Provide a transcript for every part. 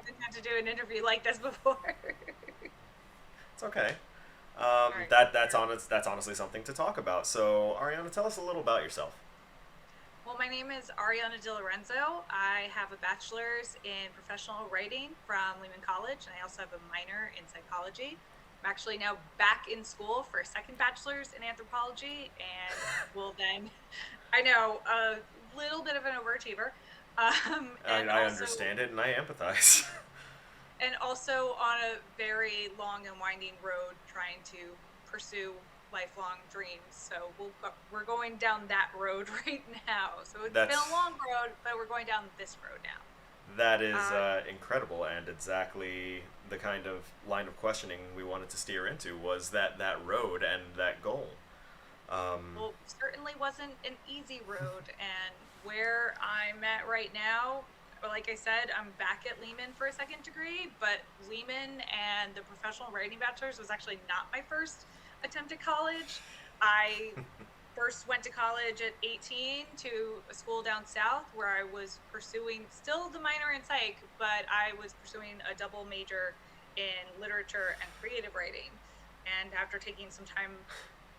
haven't had to do an interview like this before. It's okay. All right. That's honestly something to talk about. So, Ariana, tell us a little about yourself. Well, my name is Ariana DiLorenzo. I have a bachelor's in professional writing from Lehman College, and I also have a minor in psychology. I'm actually now back in school for a second bachelor's in anthropology, and will then, I know, a little bit of an overachiever, I, I understand it and I empathize. and also on a very long and winding road trying to pursue lifelong dreams. So we're going down that road right now. So it's been a That's long road, but we're going down this road now. that is Uh, incredible and exactly the kind of line of questioning we wanted to steer into was that road and that goal. Um, well, certainly wasn't an easy road. And where I'm at right now, like I said, I'm back at Lehman for a second degree, but Lehman and the professional writing bachelor's was actually not my first attempt at college. I first went to college at 18 to a school down south where I was pursuing still the minor in psych, but I was pursuing a double major in literature and creative writing. And after taking some time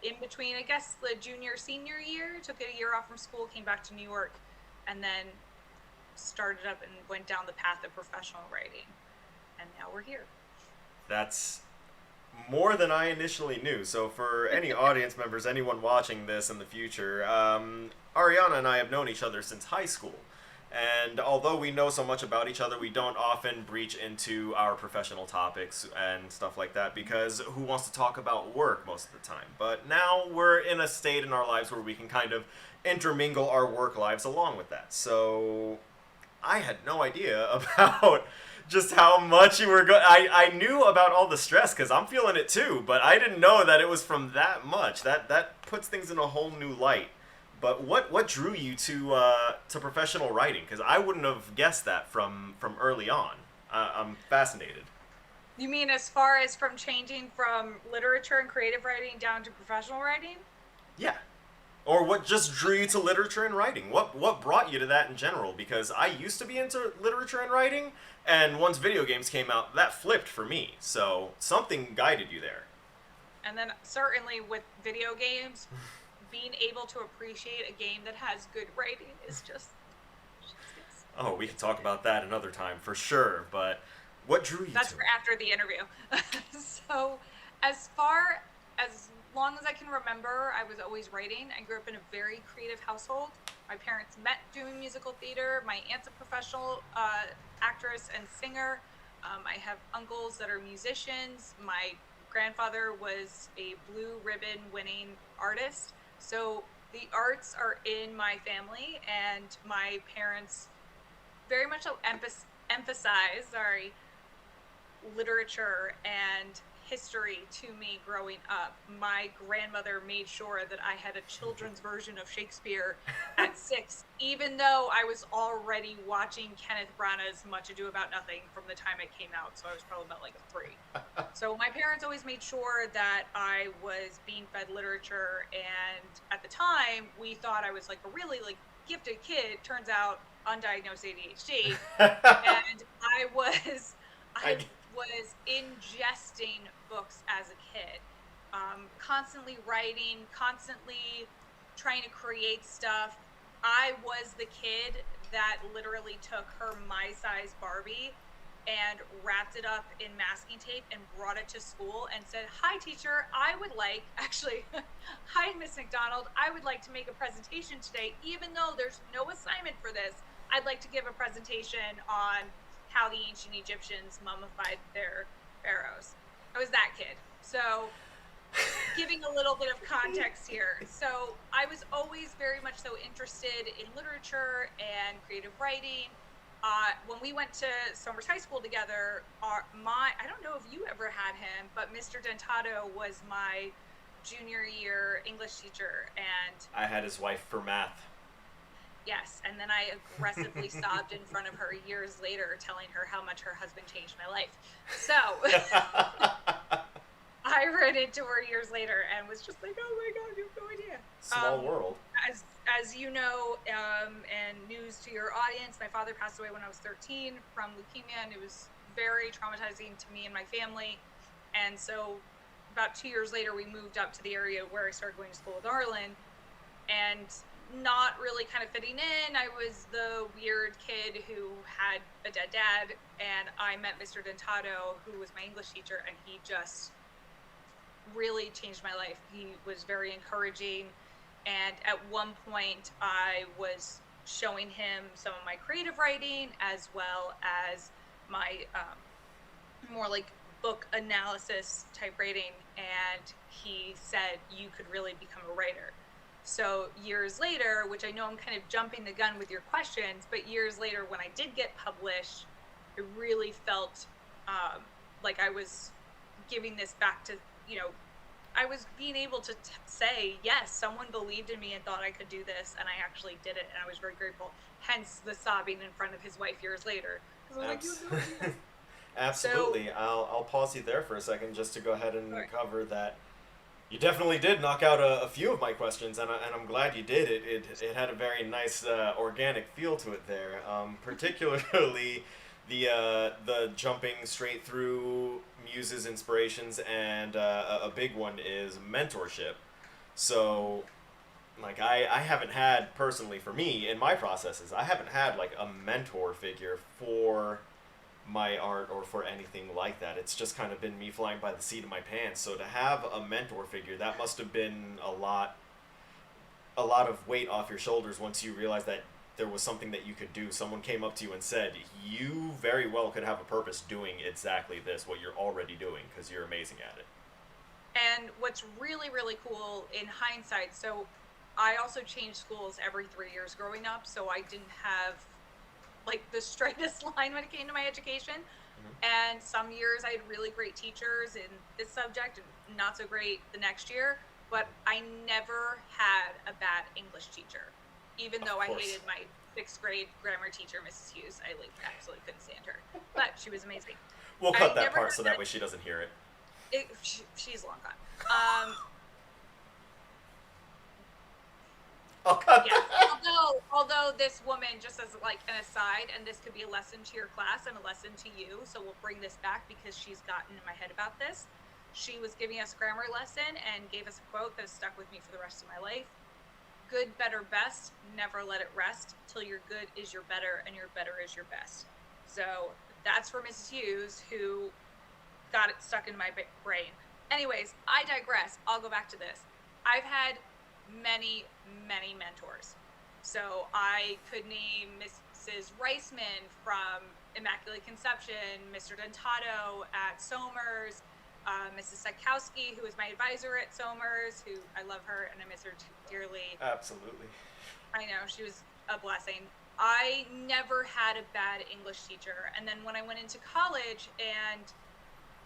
in between, I guess, the junior senior year, took a year off from school, came back to New York, and then started up and went down the path of professional writing. And now we're here. that's more than I initially knew. So, for any audience members, anyone watching this in the future, Ariana and I have known each other since high school. And although we know so much about each other, we don't often breach into our professional topics and stuff like that because who wants to talk about work most of the time? But now we're in a state in our lives where we can kind of intermingle our work lives along with that. So I had no idea about just how much you were going. I knew about all the stress because I'm feeling it too, but I didn't know that it was from that much. That puts things in a whole new light. But what drew you to professional writing? Because I wouldn't have guessed that from early on. I'm fascinated. You mean as far as from changing from literature and creative writing down to professional writing? Yeah. Or what just drew you to literature and writing? What brought you to that in general? Because I used to be into literature and writing, and once video games came out, that flipped for me. So something guided you there. And then certainly with video games, being able to appreciate a game that has good writing is just Oh, we can talk about that another time for sure. But what drew you that's to for it? after the interview. So as far as long as I can remember, I was always writing. I grew up in a very creative household. My parents met doing musical theater. My aunt's a professional actress and singer. I have uncles that are musicians. My grandfather was a blue ribbon winning artist. So the arts are in my family, and my parents very much so emphasize, sorry, literature and history to me growing up. My grandmother made sure that I had a children's version of Shakespeare at 6, even though I was already watching Kenneth Branagh's Much Ado About Nothing from the time it came out. So I was probably about like 3. So my parents always made sure that I was being fed literature. And at the time, we thought I was like a really like gifted kid. Turns out undiagnosed ADHD. And I I was ingesting books as a kid, constantly writing, constantly trying to create stuff. I was the kid that literally took her my size Barbie and wrapped it up in masking tape and brought it to school and said, "Hi, teacher, I would like, actually, hi, Miss McDonald, I would like to make a presentation today, even though there's no assignment for this. I'd like to give a presentation on how the ancient Egyptians mummified their pharaohs." I was that kid. So, giving a little bit of context here. So, I was always very much so interested in literature and creative writing. When we went to Somers High School together, I don't know if you ever had him, but Mr. Dentato was my junior year English teacher. And I had his wife for math. yes, and then I aggressively sobbed in front of her years later, telling her how much her husband changed my life. So I ran into her years later and was just like, "Oh my god, you have no idea." Small world. As you know, and news to your audience, my father passed away when I was 13 from leukemia, and it was very traumatizing to me and my family. And so, about 2 years later, we moved up to the area where I started going to school with Arlen, and not really kind of fitting in. I was the weird kid who had a dead dad, and I met Mr. Dentato, who was my English teacher, and he just really changed my life. He was very encouraging, and at one point I was showing him some of my creative writing as well as my more like book analysis type writing, and he said, "You could really become a writer." So years later, which I know I'm kind of jumping the gun with your questions, but years later when I did get published, I really felt like I was giving this back to, you know, I was being able to say, yes, someone believed in me and thought I could do this, and I actually did it, and I was very grateful. Hence the sobbing in front of his wife years later. Because I was like, you have no idea. Absolutely. So, I'll pause you there for a second just to go ahead and right. cover that. You definitely did knock out a few of my questions, and I'm glad you did. It had a very nice organic feel to it there. Particularly the jumping straight through muses, inspirations, and a big one is mentorship. So, like I haven't had personally for me in my processes, I haven't had like a mentor figure for my art or for anything like that. It's just kind of been me flying by the seat of my pants. So to have a mentor figure, that must have been a lot of weight off your shoulders once you realized that there was something that you could do. Someone came up to you and said, "You very well could have a purpose doing exactly this, what you're already doing, because you're amazing at it." And what's really, really cool in hindsight, so I also changed schools every 3 years growing up, so I didn't have like the straightest line when it came to my education. Mm-hmm. And some years I had really great teachers in this subject and not so great the next year, but I never had a bad English teacher. Even Of though I course. hated my 6th grade grammar teacher, Mrs. Hughes, I like absolutely couldn't stand her, but she was amazing. We'll I cut that never part had so that way she doesn't hear it. she's long gone. Um, I'll cut Yes. that. Although this woman, just as like an aside, and this could be a lesson to your class and a lesson to you, so we'll bring this back because she's gotten in my head about this. She was giving us grammar lesson and gave us a quote that has stuck with me for the rest of my life. Good, better, best, never let it rest till your good is your better and your better is your best. So that's for Mrs. Hughes, who got it stuck in my brain. Anyways, I digress. I'll go back to this. I've had many, many mentors. So I could name Mrs. Reisman from Immaculate Conception, Mr. Dentato at Somers, Mrs. Sikowski, who was my advisor at Somers, who I love her and I miss her dearly. Absolutely. I know, she was a blessing. I never had a bad English teacher. And then when I went into college and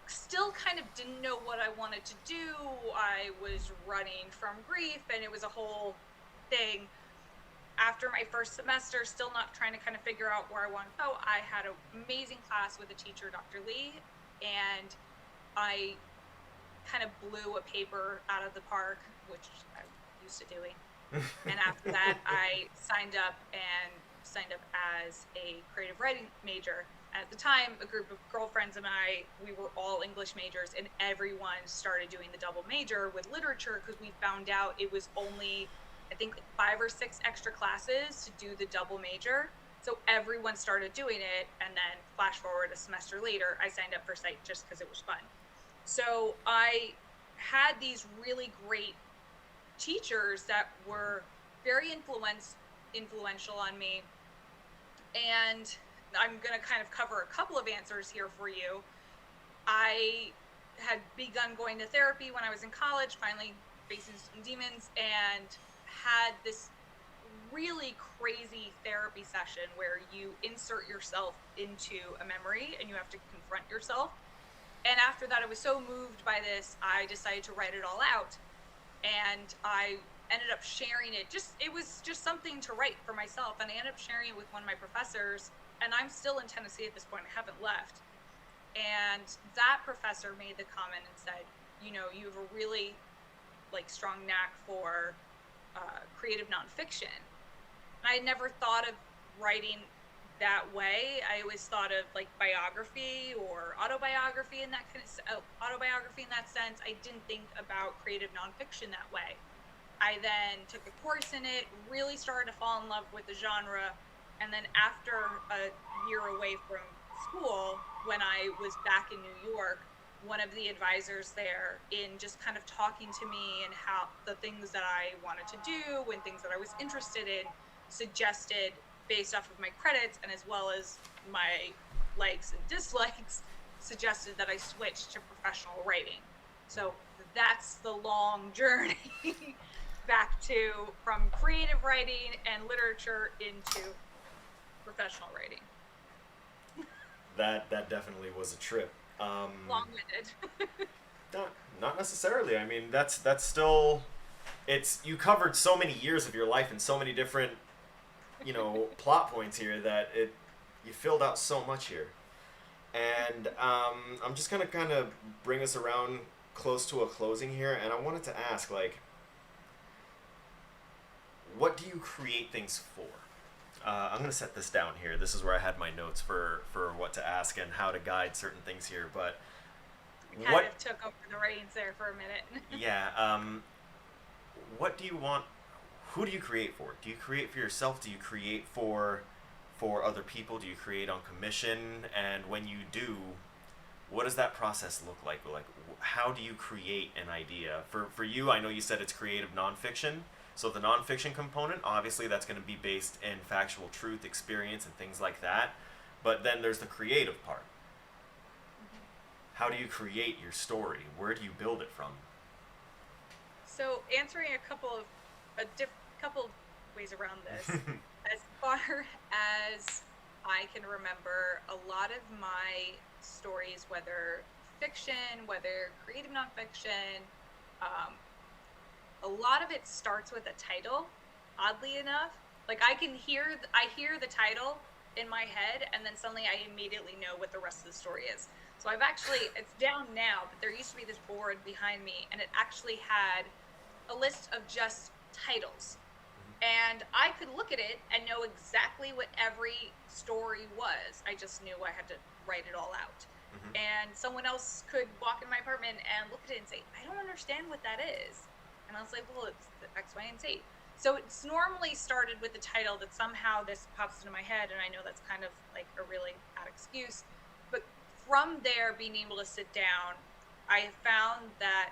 still kind of didn't know what I wanted to do, I was running from grief and it was a whole thing. After my first semester, still not trying to kind of figure out where I want to go, I had an amazing class with a teacher, Dr. Lee, and I kind of blew a paper out of the park, which I'm used to doing. And after that, I signed up as a creative writing major. And at the time, a group of girlfriends and I, we were all English majors, and everyone started doing the double major with literature because we found out it was only, I think, like 5 or 6 extra classes to do the double major. So everyone started doing it, and then flash forward a semester later, I signed up for Psych just because it was fun. So I had these really great teachers that were very influential on me. And I'm going to kind of cover a couple of answers here for you. I had begun going to therapy when I was in college, finally facing some demons, and had this really crazy therapy session where you insert yourself into a memory and you have to confront yourself. And after that, I was so moved by this, I decided to write it all out. And I ended up sharing it. It was just something to write for myself. And I ended up sharing it with one of my professors. And I'm still in Tennessee at this point. I haven't left. And that professor made the comment and said, you have a really like strong knack for creative nonfiction. And I never thought of writing that way. I always thought of like biography or autobiography in that autobiography in that sense. I didn't think about creative nonfiction that way. I then took a course in it, really started to fall in love with the genre, and then after a year away from school, when I was back in New York, one of the advisors there, in just kind of talking to me and how the things that I wanted to do and things that I was interested in, suggested, based off of my credits and as well as my likes and dislikes, suggested that I switch to professional writing. So that's the long journey back to from creative writing and literature into professional writing. That definitely was a trip. Long-winded. Not not necessarily. I mean, that's still, it's, you covered so many years of your life and so many different, plot points here that it, you filled out so much here. And I'm just gonna kind of bring us around close to a closing here, and I wanted to ask, like, what do you create things for? I'm gonna set this down here. This is where I had my notes for what to ask and how to guide certain things here. But Kind what? of took over the reins there for a minute. Yeah. What do you want? Who do you create for? Do you create for yourself? Do you create for other people? Do you create on commission? And when you do, what does that process look like? Like, how do you create an idea? For you, I know you said it's creative nonfiction. So the nonfiction component, obviously, that's going to be based in factual truth, experience, and things like that. But then there's the creative part. How do you create your story? Where do you build it from? So answering couple of ways around this. As far as I can remember, a lot of my stories, whether fiction, whether creative nonfiction, um, a lot of it starts with a title. Oddly enough, like I hear the title in my head, and then suddenly I immediately know what the rest of the story is. So I've actually, it's down now, but there used to be this board behind me, and it actually had a list of just titles. And I could look at it and know exactly what every story was. I just knew I had to write it all out. Mm-hmm. And someone else could walk in my apartment and look at it and say, I don't understand what that is. And I was like, well, it's the X, Y, and Z. So it's normally started with the title that somehow this pops into my head, and I know that's kind of like a really bad excuse. But from there, being able to sit down, I have found that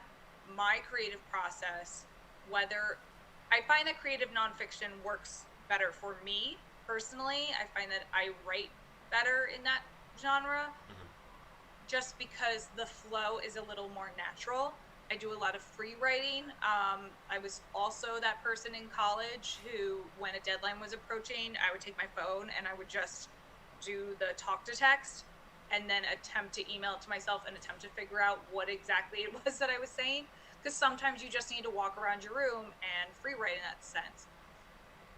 my creative process, whether I find that creative nonfiction works better for me personally. I find that I write better in that genre just because the flow is a little more natural. I do a lot of free writing. I was also that person in college who, when a deadline was approaching, I would take my phone and I would just do the talk to text and then attempt to email it to myself and attempt to figure out what exactly it was that I was saying. Because sometimes you just need to walk around your room and free write in that sense.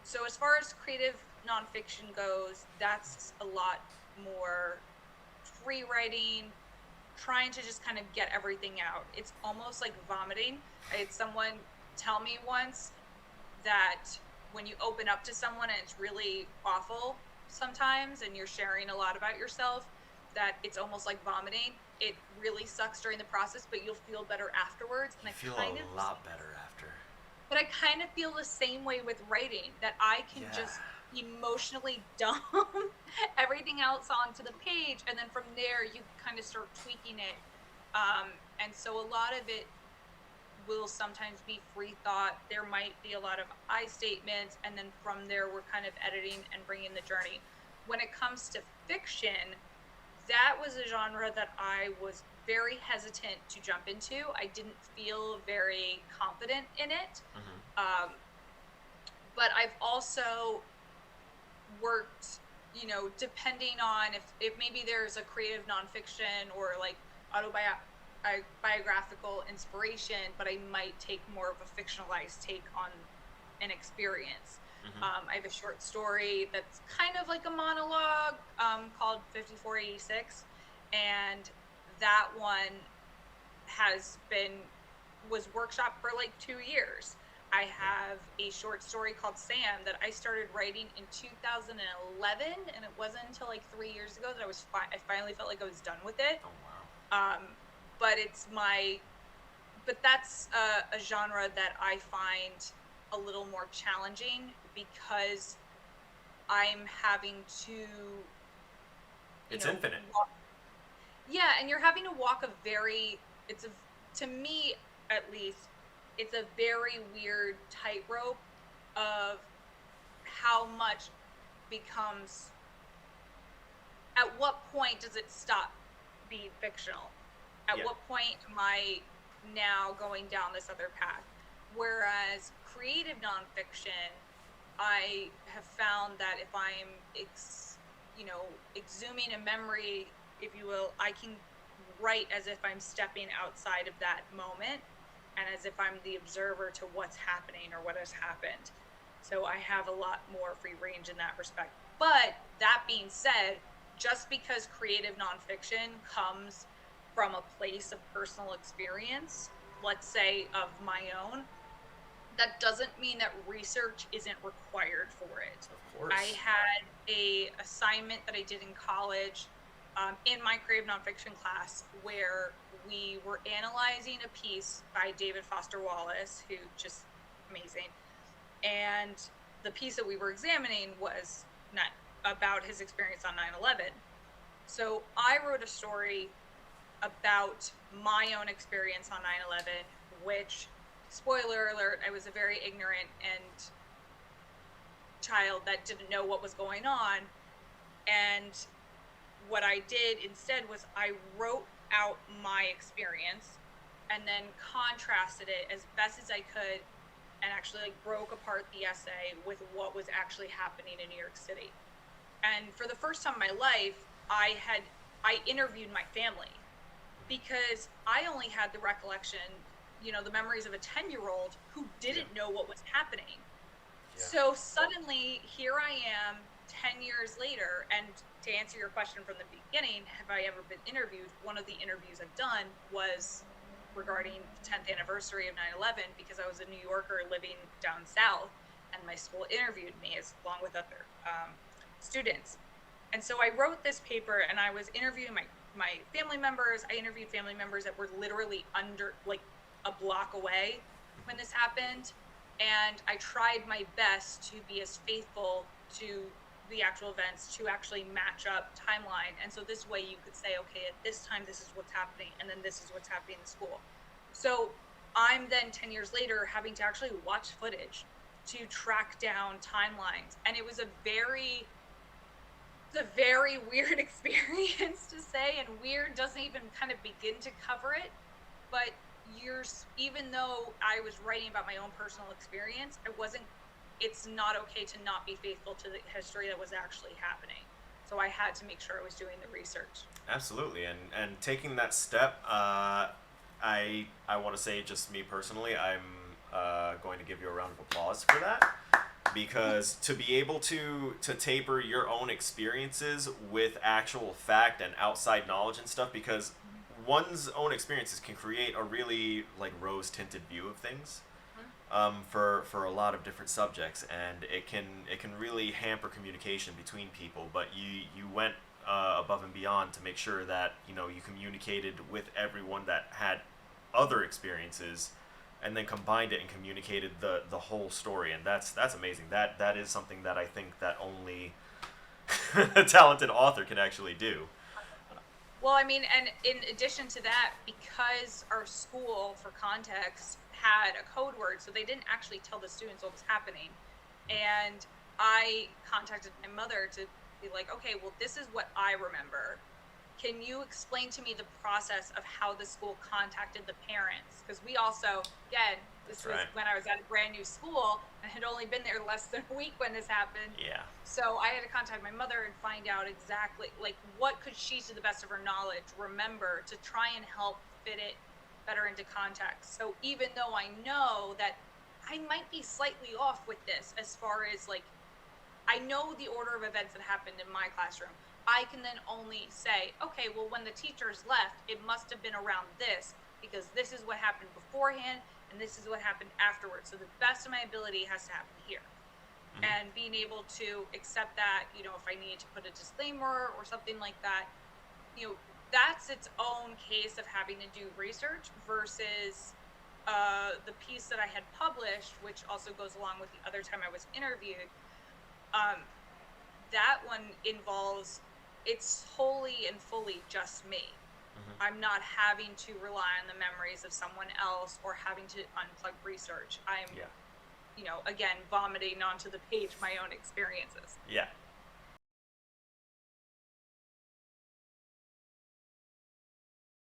So as far as creative nonfiction goes, that's a lot more free writing, trying to just kind of get everything out. It's almost like vomiting. I had someone tell me once that when you open up to someone and it's really awful sometimes and you're sharing a lot about yourself, that it's almost like vomiting. It really sucks during the process, but you'll feel better afterwards. And I feel a lot better after. But I kind of feel the same way with writing, that I can just emotionally dump everything else onto the page, and then from there you kind of start tweaking it. And so a lot of it will sometimes be free thought. There might be a lot of I statements, and then from there we're kind of editing and bringing the journey. When it comes to fiction, that was a genre that I was very hesitant to jump into. I didn't feel very confident in it. But I've also worked, depending on if maybe there's a creative nonfiction or like autobiographical inspiration, but I might take more of a fictionalized take on an experience. I have a short story that's kind of like a monologue called 5486, and that one was workshopped for like 2 years. I have a short story called Sam that I started writing in 2011, and it wasn't until like 3 years ago that I finally felt like I was done with it. Oh wow. Um, but that's a genre that I find a little more challenging because I'm having to, It's infinite. yeah, and you're having to walk to me at least, it's a very weird tightrope of how much becomes, at what point does it stop being fictional? At Yeah. what point am I now going down this other path? Whereas creative nonfiction, I have found that if I'm, exhuming a memory, if you will, I can write as if I'm stepping outside of that moment and as if I'm the observer to what's happening or what has happened. So I have a lot more free range in that respect. But that being said, just because creative nonfiction comes from a place of personal experience, let's say of my own, that doesn't mean that research isn't required for it. Of I course. had a assignment that I did in college, in my creative nonfiction class, where we were analyzing a piece by David Foster Wallace, who just amazing. And the piece that we were examining was not about his experience on 9/11. So I wrote a story about my own experience on 9/11, which, spoiler alert, I was a very ignorant and child that didn't know what was going on. And what I did instead was I wrote out my experience and then contrasted it as best as I could and actually like broke apart the essay with what was actually happening in New York City. And for the first time in my life, I interviewed my family because I only had the recollection, the memories of a 10-year-old who didn't know what was happening. Yeah. So suddenly here I am 10 years later, and to answer your question from the beginning, have I ever been interviewed? One of the interviews I've done was regarding the 10th anniversary of 9/11 because I was a New Yorker living down south, and my school interviewed me along with other students. And so I wrote this paper, and I was interviewing my family members. I interviewed family members that were literally under like a block away when this happened. And I tried my best to be as faithful to the actual events to actually match up timeline. And so this way you could say, okay, at this time, this is what's happening. And then this is what's happening in the school. So I'm then 10 years later having to actually watch footage to track down timelines. And it was a very weird experience to say, and weird doesn't even kind of begin to cover it. But even though I was writing about my own personal experience, it's not okay to not be faithful to the history that was actually happening. So I had to make sure I was doing the research. Absolutely, and taking that step, I want to say, just me personally, I'm going to give you a round of applause for that, because to be able to taper your own experiences with actual fact and outside knowledge and stuff, because one's own experiences can create a really like rose tinted view of things, for a lot of different subjects, and it can really hamper communication between people. But you went above and beyond to make sure that you communicated with everyone that had other experiences, and then combined it and communicated the whole story. And that's amazing. That is something that I think that only a talented author can actually do. Well, I mean, and in addition to that, because our school, for context, had a code word, so they didn't actually tell the students what was happening. And I contacted my mother to be like, okay, well, this is what I remember. Can you explain to me the process of how the school contacted the parents? Because we also, again, this was when I was at a brand new school and had only been there less than a week when this happened. Yeah. So I had to contact my mother and find out exactly, like, what could she, to the best of her knowledge, remember to try and help fit it better into context. So even though I know that I might be slightly off with this as far as, like, I know the order of events that happened in my classroom, I can then only say, okay, well, when the teachers left, it must have been around this. because this is what happened beforehand and this is what happened afterwards. So the best of my ability has to happen here. Mm-hmm. And being able to accept that, you know, if I need to put a disclaimer or something like that, you know, that's its own case of having to do research versus the piece that I had published, which also goes along with the other time I was interviewed. Um, that one involves, it's wholly and fully just me. Mm-hmm. I'm not having to rely on the memories of someone else or having to unplug research. I'm, Yeah. you know, again, vomiting onto the page my own experiences. Yeah.